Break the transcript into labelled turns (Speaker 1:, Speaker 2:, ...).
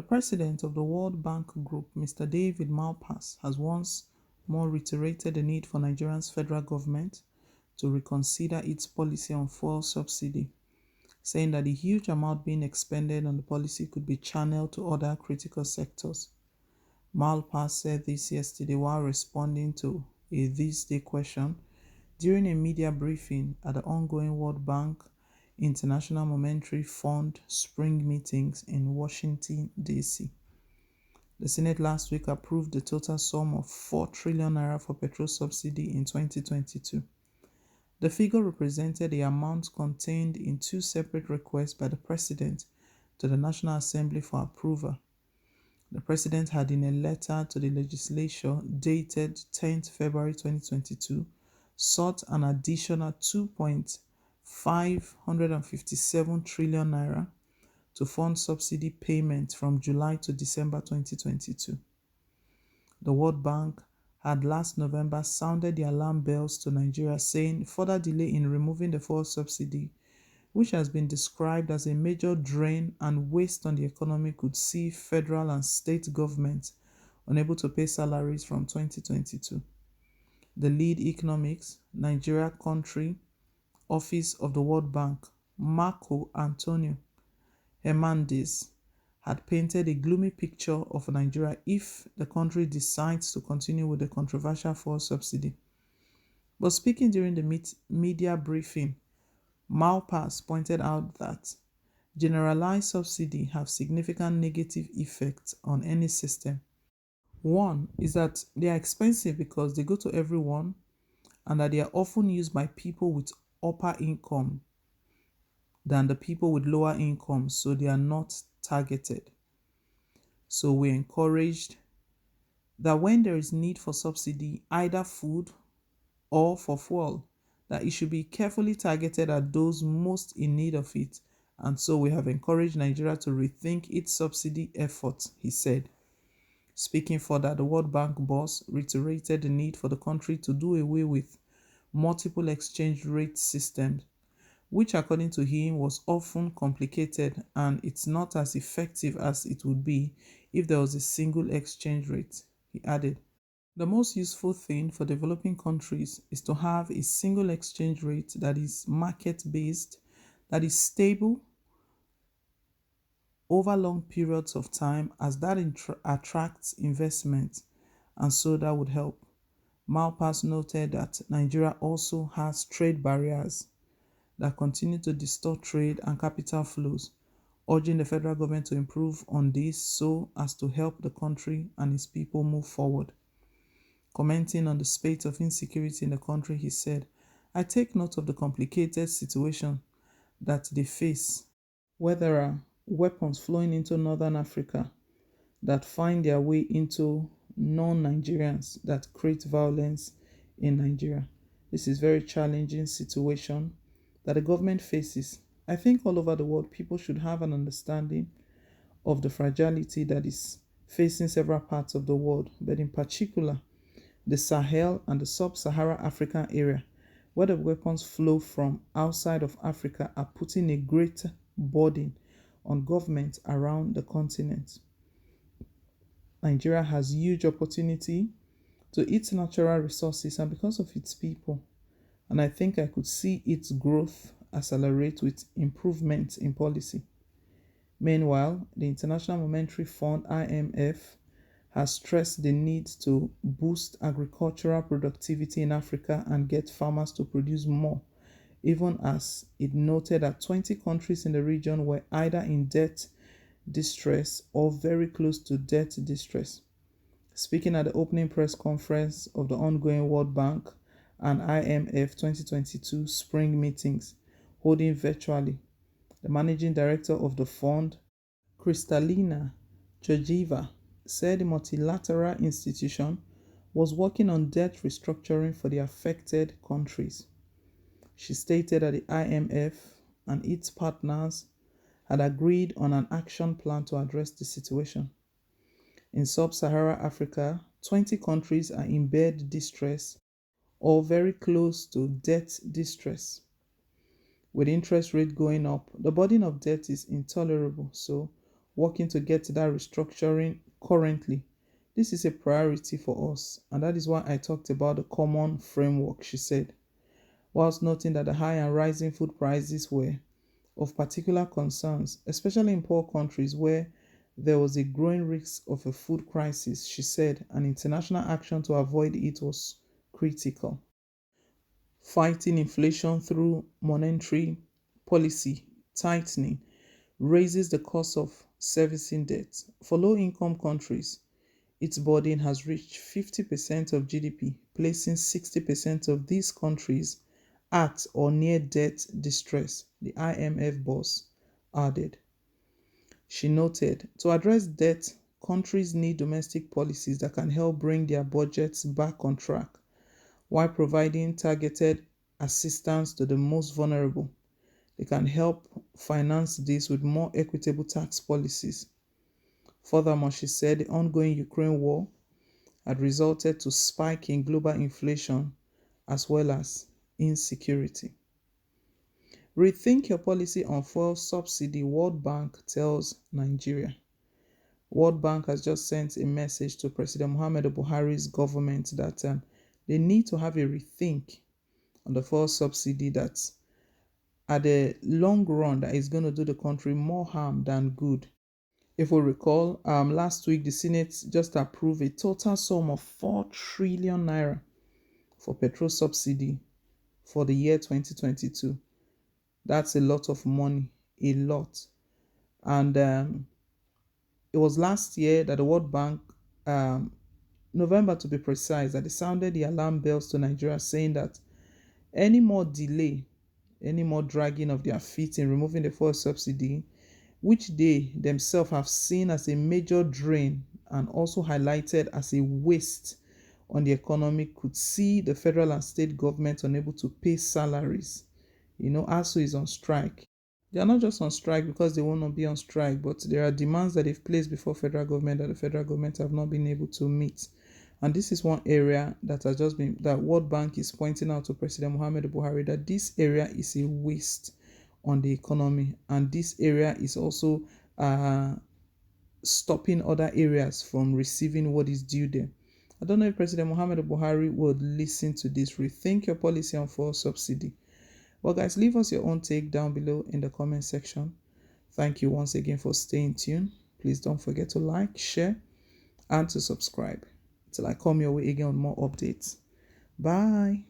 Speaker 1: president of the World Bank Group, Mr. David Malpass, has once more reiterated the need for Nigeria's federal government to reconsider its policy on fuel subsidy, saying that the huge amount being expended on the policy could be channeled to other critical sectors. Malpass said this yesterday while responding to a This Day question during a media briefing at the ongoing World Bank International Monetary Fund spring meetings in Washington, D.C. The Senate last week approved the total sum of 4 trillion naira for petrol subsidy in 2022. The figure represented the amount contained in two separate requests by the President to the National Assembly for approval. The President had, in a letter to the legislature dated 10th February 2022, sought an additional 2.557 trillion naira to fund subsidy payments from July to December 2022. The World Bank had last November sounded the alarm bells to Nigeria, saying further delay in removing the fuel subsidy, which has been described as a major drain and waste on the economy, could see federal and state governments unable to pay salaries from 2022. The lead economics, Nigeria Country Office of the World Bank, Marco Antonio Hernandez, had painted a gloomy picture of Nigeria if the country decides to continue with the controversial fuel subsidy. But speaking during the media briefing, Malpass pointed out that generalized subsidy have significant negative effects on any system. One is that they are expensive because they go to everyone and that they are often used by people with upper income than the people with lower incomes, so they are not targeted. So we encouraged that when there is need for subsidy, either food or for fuel, that it should be carefully targeted at those most in need of it. And so we have encouraged Nigeria to rethink its subsidy efforts, he said. Speaking further, the World Bank boss reiterated the need for the country to do away with multiple exchange rate systems, which according to him was often complicated and it's not as effective as it would be if there was a single exchange rate. He added, the most useful thing for developing countries is to have a single exchange rate that is market-based, that is stable over long periods of time, as that attracts investment, and so that would help. Malpass noted that Nigeria also has trade barriers that continue to distort trade and capital flows, urging the federal government to improve on this so as to help the country and its people move forward. Commenting on the spate of insecurity in the country, he said, I take note of the complicated situation that they face, where there are weapons flowing into northern Africa that find their way into non-Nigerians that create violence in Nigeria. This is a very challenging situation that the government faces. I think all over the world, people should have an understanding of the fragility that is facing several parts of the world, but in particular, the Sahel and the sub-Saharan African area, where the weapons flow from outside of Africa, are putting a great burden on governments around the continent. Nigeria has huge opportunity to its natural resources and because of its people. And I think I could see its growth accelerate with improvements in policy. Meanwhile, the International Monetary Fund, IMF, has stressed the need to boost agricultural productivity in Africa and get farmers to produce more, even as it noted that 20 countries in the region were either in debt distress or very close to debt distress. Speaking at the opening press conference of the ongoing World Bank and IMF 2022 spring meetings, holding virtually, the managing director of the fund, Kristalina Georgieva, said the multilateral institution was working on debt restructuring for the affected countries. She stated that the IMF and its partners had agreed on an action plan to address the situation. In sub-Saharan Africa, 20 countries are in debt distress or very close to debt distress. With interest rate going up, the burden of debt is intolerable, so working to get to that restructuring currently. This is a priority for us, and that is why I talked about the common framework, she said, whilst noting that the high and rising food prices were of particular concerns, especially in poor countries where there was a growing risk of a food crisis. She said an international action to avoid it was critical. Fighting inflation through monetary policy tightening raises the cost of servicing debt. For low income countries, its burden has reached 50% of GDP, placing 60% of these countries at or near debt distress, the IMF boss added. She noted, to address debt, countries need domestic policies that can help bring their budgets back on track while providing targeted assistance to the most vulnerable. They can help finance this with more equitable tax policies. Furthermore, she said the ongoing Ukraine war had resulted to spike in global inflation as well as insecurity. Rethink your policy on fuel subsidy, World Bank tells Nigeria. World Bank has just sent a message to President Muhammadu Buhari's government that they need to have a rethink on the fuel subsidy that at the long run that is going to do the country more harm than good. If we recall, last week the Senate just approved a total sum of 4 trillion naira for petrol subsidy for the year 2022. That's a lot of money, a lot. And it was last year that the World Bank, November to be precise, that they sounded the alarm bells to Nigeria saying that any more delay, any more dragging of their feet in removing the fuel subsidy, which they themselves have seen as a major drain and also highlighted as a waste on the economy, could see the federal and state government unable to pay salaries. ASU is on strike. They are not just on strike because they want to be on strike, but there are demands that they've placed before federal government that the federal government have not been able to meet. And this is one area that has just been, that World Bank is pointing out to President Muhammadu Buhari, that this area is a waste on the economy, and this area is also stopping other areas from receiving what is due them. I don't know if President Muhammadu Buhari would listen to this. Rethink your policy on fuel subsidy. Well, guys, leave us your own take down below in the comment section. Thank you once again for staying tuned. Please don't forget to like, share, and to subscribe. Till I come your way again on more updates. Bye.